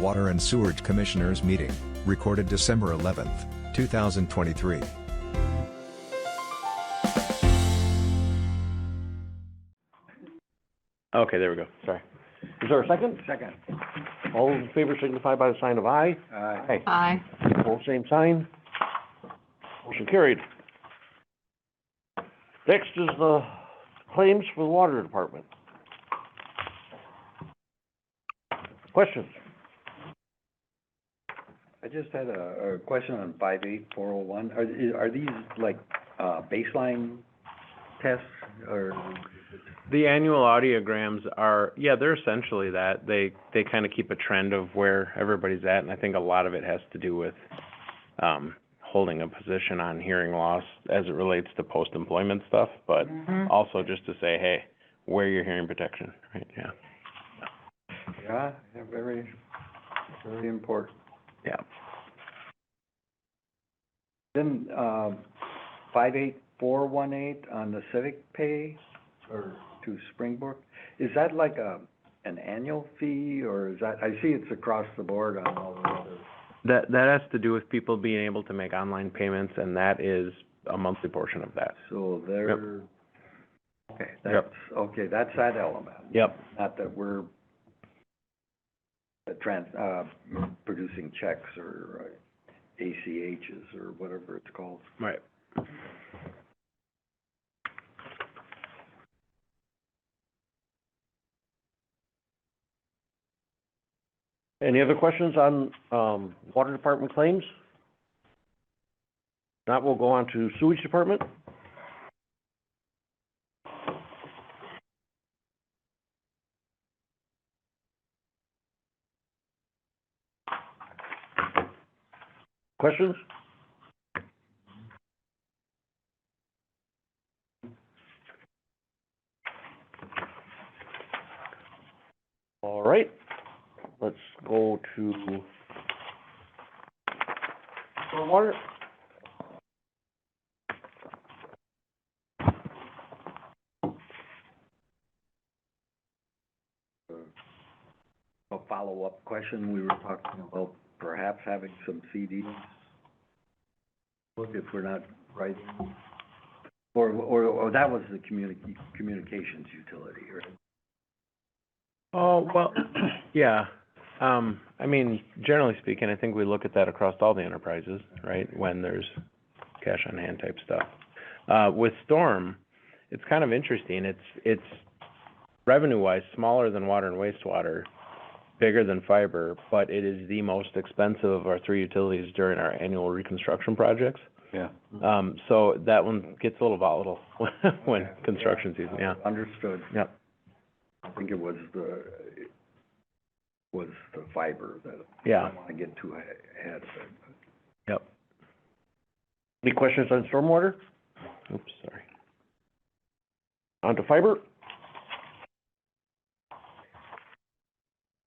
Water and Sewerage Commissioners meeting, recorded December 11, 2023. Okay, there we go. Sorry. Is there a second? Second. All those in favor signify by the sign of aye. Aye. Aye. Both same sign. Motion carried. Next is the claims for the water department. Questions? I just had a question on 58401. Are these like, baseline tests or? The annual audiograms are, yeah, they're essentially that. They kind of keep a trend of where everybody's at, and I think a lot of it has to do with holding a position on hearing loss as it relates to post-employment stuff, but also just to say, hey, wear your hearing protection, right? Yeah. Yeah, very, very important. Yeah. Then, 58418 on the civic pay or to Springbrook, is that like an annual fee, or is that, I see it's across the board on all the other. That has to do with people being able to make online payments, and that is a monthly portion of that. So they're, okay, that's, Yep. okay, that's that element. Yep. Not that we're producing checks or ACHs or whatever it's called. Right. Any other questions on, water department claims? If not, we'll go on to sewage department. Questions? All right, let's go to stormwater. A follow-up question, we were talking about perhaps having some CDs. Look, if we're not writing, or that was the communications utility, right? Oh, well, yeah. I mean, generally speaking, I think we look at that across all the enterprises, right, when there's cash on hand type stuff. With storm, it's kind of interesting. It's revenue-wise smaller than water and wastewater, bigger than fiber, but it is the most expensive of our three utilities during our annual reconstruction projects. Yeah. So that one gets a little volatile when construction season, yeah. Understood. Yep. I think it was the fiber that. Yeah. I don't wanna get too ahead of it. Yep. Any questions on stormwater? Oops, sorry. On to fiber?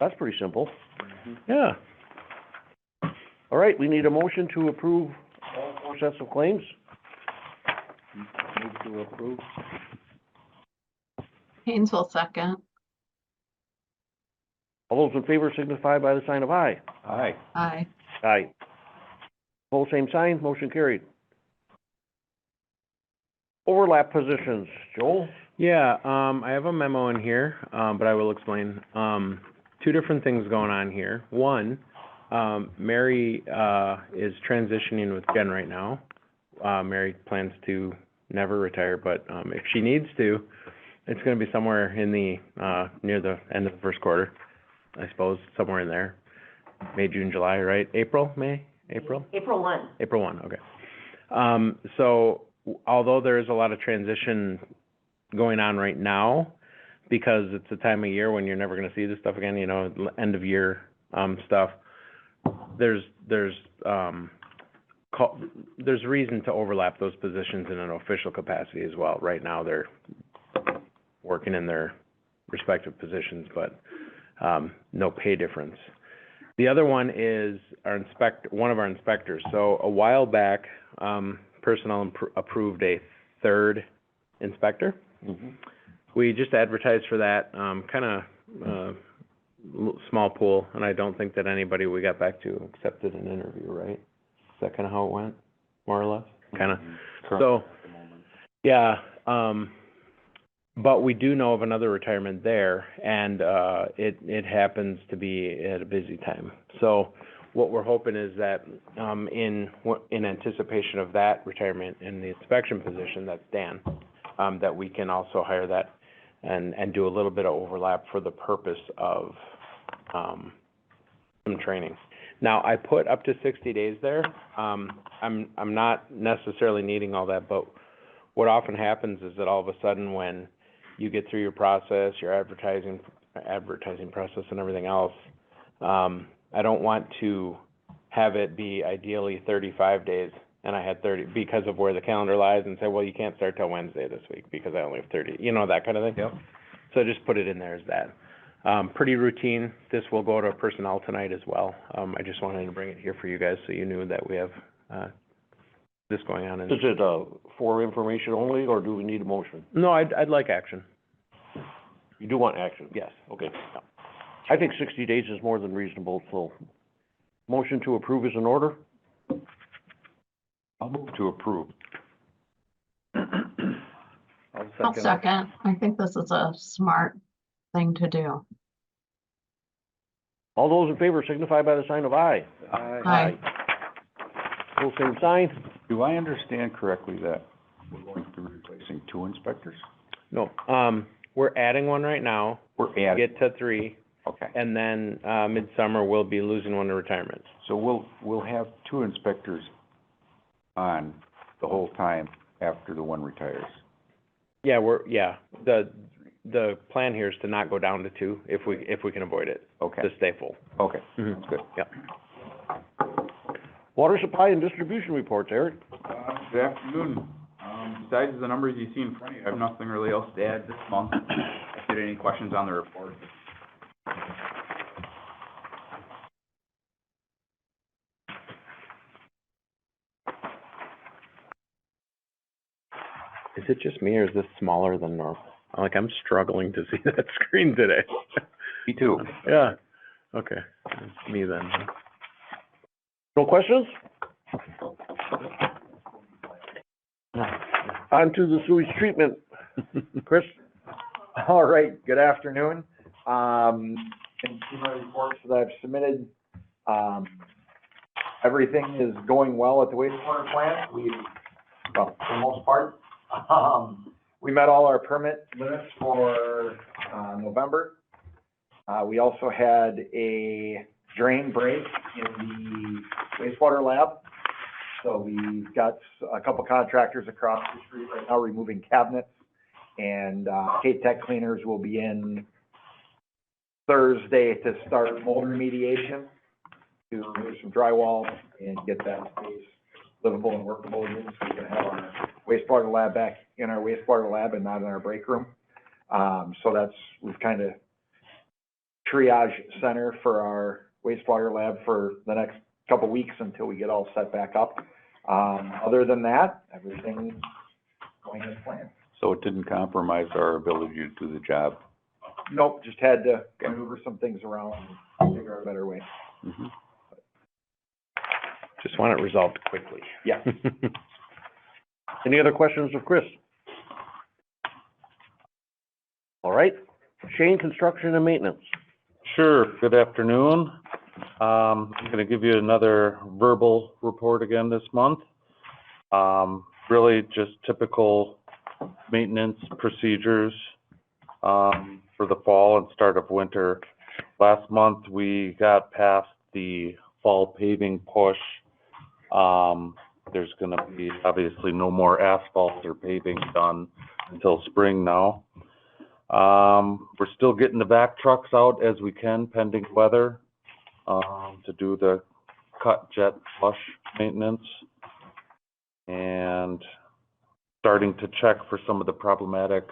That's pretty simple. Yeah. All right, we need a motion to approve all four sets of claims. Move to approve. Painesville second. All those in favor signify by the sign of aye. Aye. Aye. Aye. Both same sign, motion carried. Overlap positions, Joel? Yeah, I have a memo in here, but I will explain. Two different things going on here. One, Mary is transitioning with Jen right now. Mary plans to never retire, but if she needs to, it's going to be somewhere in the near the end of the first quarter, I suppose, somewhere in there. May, June, July, right? April, May, April? April 1. April 1, okay. So although there is a lot of transition going on right now, because it's a time of year when you're never going to see this stuff again, you know, end of year stuff, there's reason to overlap those positions in an official capacity as well. Right now, they're working in their respective positions, but no pay difference. The other one is one of our inspectors. So a while back, personnel approved a third inspector. Mm-hmm. We just advertised for that, kind of small pool, and I don't think that anybody we got back to accepted an interview, right? Is that kinda how it went, more or less? Kinda. So, yeah, but we do know of another retirement there, and, it happens to be at a busy time. So what we're hoping is that, in anticipation of that retirement in the inspection position, that's Dan, that we can also hire that and do a little bit of overlap for the purpose of, some training. Now, I put up to 60 days there. I'm not necessarily needing all that, but what often happens is that all of a sudden when you get through your process, your advertising process and everything else, I don't want to have it be ideally 35 days, and I had 30, because of where the calendar lies, and say, well, you can't start till Wednesday this week, because I only have 30, you know, that kind of thing. Yep. So just put it in there as that. Pretty routine. This will go to personnel tonight as well. I just wanted to bring it here for you guys, so you knew that we have, this going on. Is it, for information only, or do we need a motion? No, I'd like action. You do want action? Yes. Okay. I think 60 days is more than reasonable, so motion to approve is in order? I'll move to approve. I'll second. I think this is a smart thing to do. All those in favor signify by the sign of aye. Aye. Pull same sign. Do I understand correctly that we're going to be replacing 2 inspectors? No, we're adding one right now, We're adding, get to 3, okay. and then, midsummer, we'll be losing one to retirement. So we'll have 2 inspectors on the whole time after the one retires. Yeah, the plan here is to not go down to 2 if we can avoid it, Okay, to stay full. okay, Mhm. that's good. Yep. Water supply and distribution reports, Eric. Good afternoon. Besides the numbers you see in front of you, I have nothing really else to add this month. If you had any questions on the report. Is it just me, or is this smaller than normal? Like, I'm struggling to see that screen today. Me too. Yeah, okay, it's me then. No questions? On to the sewage treatment. Chris? All right, good afternoon. Consumer reports that I've submitted, everything is going well at the wastewater plant. Well, for the most part, we met all our permit limits for, November. We also had a drain break in the wastewater lab. So we've got a couple contractors across the street right now removing cabinets, and K-Tech cleaners will be in Thursday to start mold remediation, to remove some drywall and get that space livable and workable again, so we can have our wastewater lab back in our wastewater lab and not in our break room. So we've kind of triage center for our wastewater lab for the next couple weeks until we get all set back up. Other than that, everything's going as planned. So it didn't compromise our ability to do the job? Nope, just had to maneuver some things around and figure out a better way. Mhm. Just want it resolved quickly. Yeah. Any other questions of Chris? All right. Shane, construction and maintenance. Sure, good afternoon. I'm gonna give you another verbal report again this month. Really just typical maintenance procedures, for the fall and start of winter. Last month, we got past the fall paving push. There's gonna be obviously no more asphalt or paving done until spring now. We're still getting the vac trucks out as we can pending weather, to do the cut jet flush maintenance. And starting to check for some of the problematic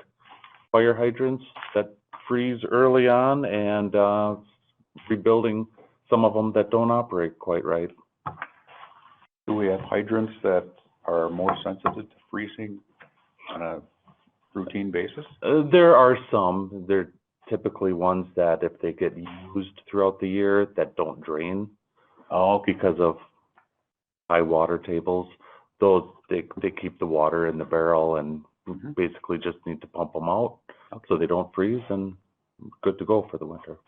fire hydrants that freeze early on, and, rebuilding some of them that don't operate quite right. Do we have hydrants that are more sensitive to freezing on a routine basis? There are some, they're typically ones that if they get used throughout the year, that don't drain Oh, because of high water tables. Those, they keep the water in the barrel and Mhm. basically just need to pump them out so they don't freeze, and good to go for the winter.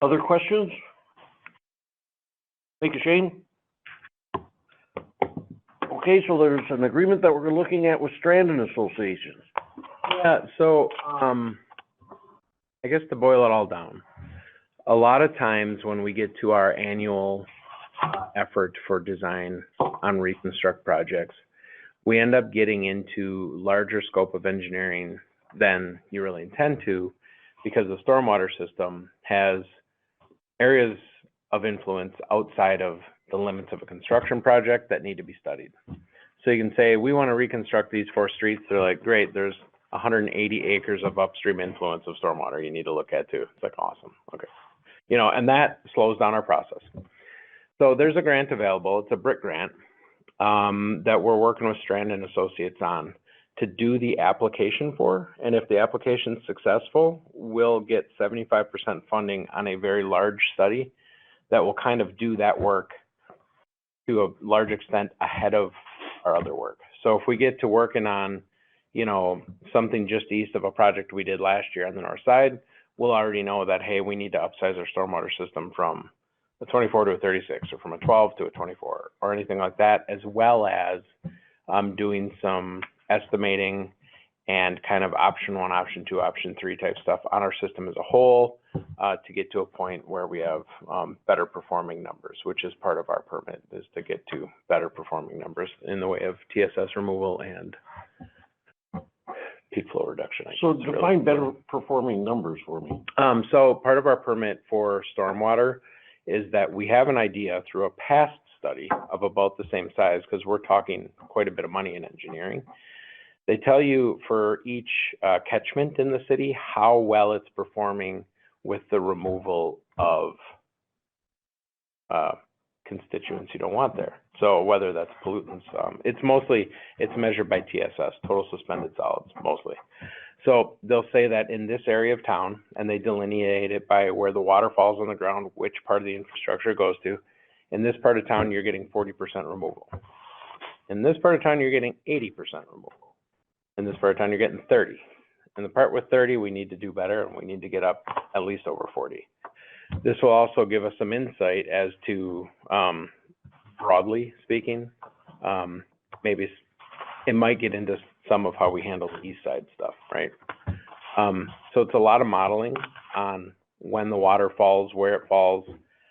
Other questions? Thank you, Shane. Okay, so there's an agreement that we're looking at with Strand and Associations. Yeah, so, I guess to boil it all down, a lot of times when we get to our annual effort for design on reconstruct projects, we end up getting into larger scope of engineering than you really intend to, because the stormwater system has areas of influence outside of the limits of a construction project that need to be studied. So you can say, we want to reconstruct these 4 streets. They're like, great, there's 180 acres of upstream influence of stormwater you need to look at too. It's like, awesome, okay. You know, and that slows down our process. So there's a grant available, it's a BRIC grant, that we're working with Strand and Associates on to do the application for. And if the application's successful, we'll get 75% funding on a very large study that will kind of do that work to a large extent ahead of our other work. So if we get to working on, you know, something just east of a project we did last year on the north side, we'll already know that, hey, we need to upsize our stormwater system from a 24 to a 36, or from a 12 to a 24, or anything like that, as well as doing some estimating and kind of option 1, option 2, option 3 type stuff on our system as a whole, to get to a point where we have better performing numbers, which is part of our permit, is to get to better performing numbers in the way of TSS removal and peak flow reduction. I So guess, really. define better performing numbers for me. So part of our permit for stormwater is that we have an idea through a past study of about the same size, because we're talking quite a bit of money in engineering. They tell you for each catchment in the city, how well it's performing with the removal of constituents you don't want there. So whether that's pollutants, it's measured by TSS, total suspended solids, mostly. So they'll say that in this area of town, and they delineate it by where the water falls on the ground, which part of the infrastructure it goes to. In this part of town, you're getting 40% removal. In this part of town, you're getting 80% removal. In this part of town, you're getting 30. In the part with 30, we need to do better, and we need to get up at least over 40. This will also give us some insight as to, broadly speaking, maybe it might get into some of how we handle the east side stuff, right? So it's a lot of modeling on when the water falls, where it falls,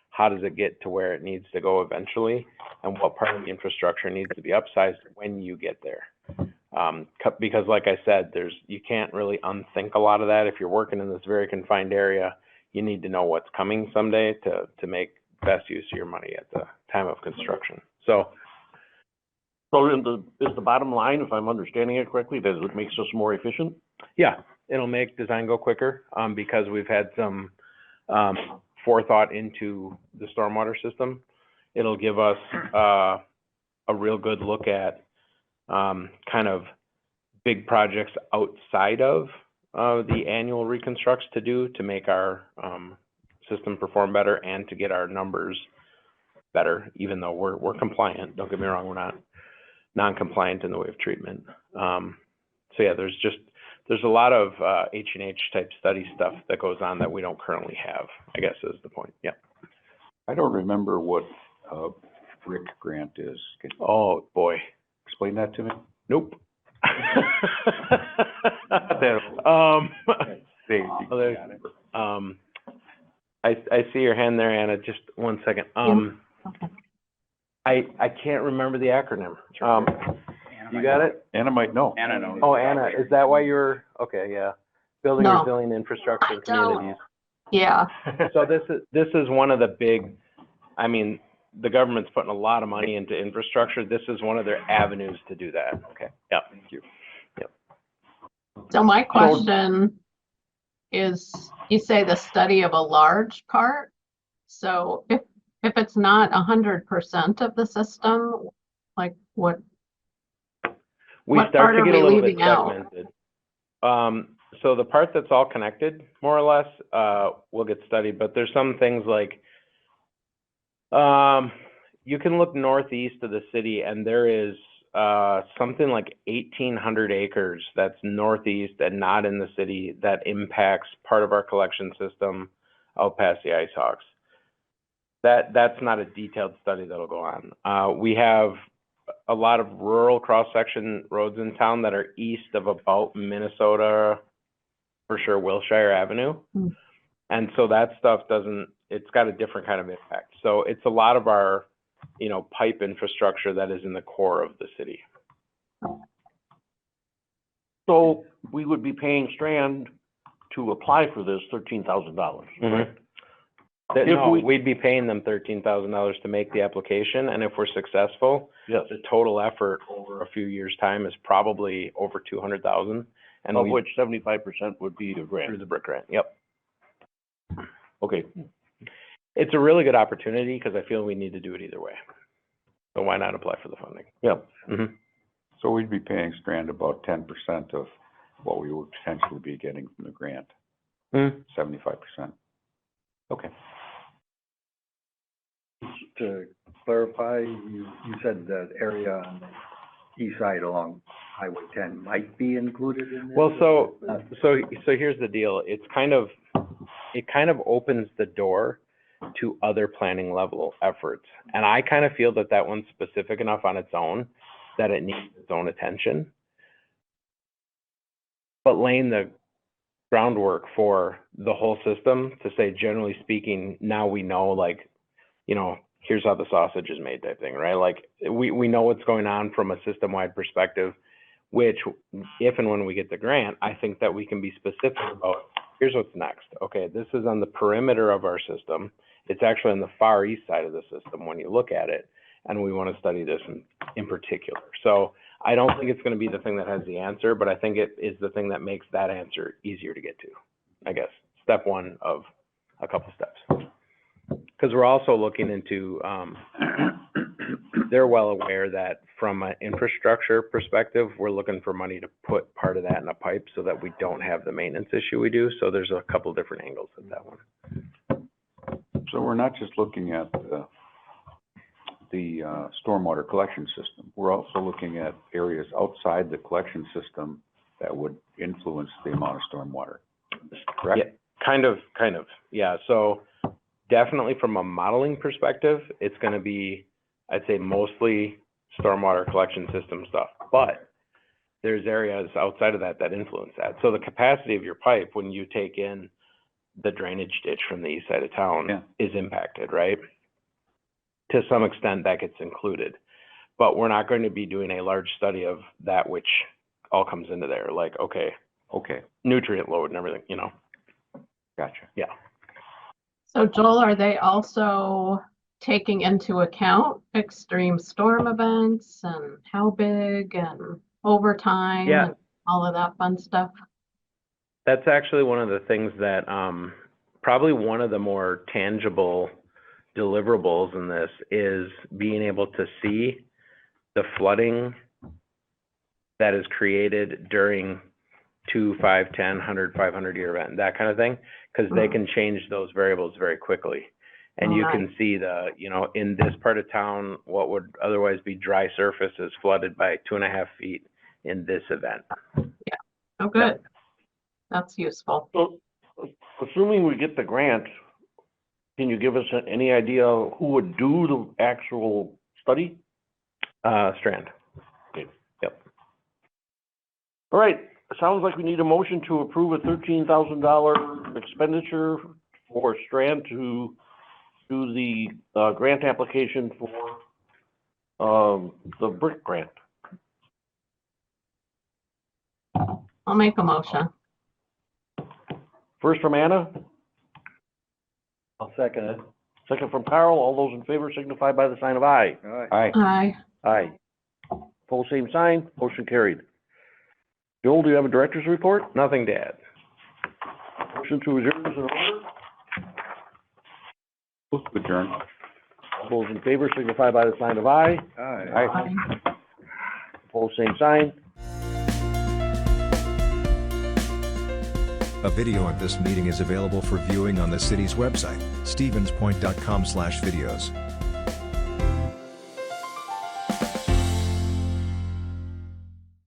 how does it get to where it needs to go eventually, and what part of the infrastructure needs to be upsized when you get there. Because like I said, you can't really unthink a lot of that. If you're working in this very confined area, you need to know what's coming someday to make best use of your money at the time of construction. So Is the bottom line, if I'm understanding it correctly, that it makes us more efficient? yeah, it'll make design go quicker, because we've had some forethought into the stormwater system. It'll give us a real good look at kind of big projects outside of the annual reconstructs to do to make our system perform better and to get our numbers better, even though we're compliant. Don't get me wrong, we're not non-compliant in the way of treatment. So yeah, there's a lot of H&H type study stuff that goes on that we don't currently have, I guess is the point. Yeah. I don't remember what a BRIC grant is. Can you Oh, boy. explain that to me? Nope. They- Oh, there's- I see your hand there, Anna. Just 1 second. Okay. I can't remember the acronym. You got it? Anna might know. Anna knows. Oh, Anna, is that why you're, okay, yeah. Building No. resilient infrastructure in I don't. communities. Yeah, So this is one of the big, I mean, the government's putting a lot of money into infrastructure. This is one of their avenues to do that. Okay. Yep. Thank you. so my question is, you say the study of a large part? So if it's not 100% of the system, like what We What start part to are get a we little bit leaving out? segmented. So the part that's all connected, more or less, will get studied, but there's some things like, you can look northeast of the city and there is, something like 1,800 acres that's northeast and not in the city that impacts part of our collection system out past the ice hawks. That's not a detailed study that'll go on. We have a lot of rural cross-section roads in town that are east of about Minnesota, for sure, Wilshire Avenue. Hmm. And so that stuff it's got a different kind of impact. So it's a lot of our, pipe infrastructure that is in the core of the city. So we would be paying Strand to apply for this $13,000. Mhm. We'd be paying them $13,000 to make the application, and if we're successful, Yes, the total effort over a few years' time is probably over 200,000. And of we, which 75% would be a through grant. the brick grant, yep. Okay, It's a really good opportunity because I feel we need to do it either way. So why not apply for the funding? yeah. Mhm. So we'd be paying Strand about 10% of what we would potentially be getting from the grant, Mhm. 75%. Okay. To clarify, you said the area on the east side along Highway 10 might be included in this? Well, so here's the deal. It kind of opens the door to other planning level efforts. And I kind of feel that one's specific enough on its own that it needs its own attention. But laying the groundwork for the whole system to say, generally speaking, now we know, like, here's how the sausage is made type thing, right? Like, we know what's going on from a system-wide perspective, which if and when we get the grant, I think that we can be specific about, here's what's next. Okay, this is on the perimeter of our system. It's actually on the far east side of the system when you look at it, and we want to study this in particular. So I don't think it's going to be the thing that has the answer, but I think it is the thing that makes that answer easier to get to, I guess. Step one of a couple steps. Because we're also looking into, they're well aware that from an infrastructure perspective, we're looking for money to put part of that in a pipe so that we don't have the maintenance issue we do. So there's a couple different angles of that one. So we're not just looking at the stormwater collection system. We're also looking at areas outside the collection system that would influence the amount of stormwater, correct? Yeah, kind of, yeah. So definitely from a modeling perspective, it's going to be, I'd say, mostly stormwater collection system stuff. But there's areas outside of that influence that. So the capacity of your pipe, when you take in the drainage ditch from the east side of town, is impacted, right? To some extent, that gets included. But we're not going to be doing a large study of that, which all comes into there, like, okay, nutrient load and everything, Gotcha. Yeah. So Joel, are they also taking into account extreme storm events and how big and overtime and all of that fun stuff? That's actually one of the things that, probably one of the more tangible deliverables in this is being able to see the flooding that is created during 2, 5, 10, 100, 500-year event, that kind of thing, because they can change those variables very quickly. And you can see in this part of town, what would otherwise be dry surface is flooded by 2.5 feet in this event. Yeah. Oh, good. That's useful. So, assuming we get the grant, can you give us any idea who would do the actual study? Strand. Okay. Yep. All right, sounds like we need a motion to approve a $13,000 expenditure for Strand to do the grant application for the brick grant. I'll make a motion. First from Anna, I'll second it. second from Carl. All those in favor signify by the sign of aye. All right. Aye. Aye. Aye. Pose same sign, motion carried. Joel, do you have a director's report? Nothing to add. Motion to adjourn is in order. Move to adjourn. All those in favor signify by the sign of aye. Aye. Aye. Aye. Pose same sign. A video of this meeting is available for viewing on the city's website, stevenspoint.com/videos.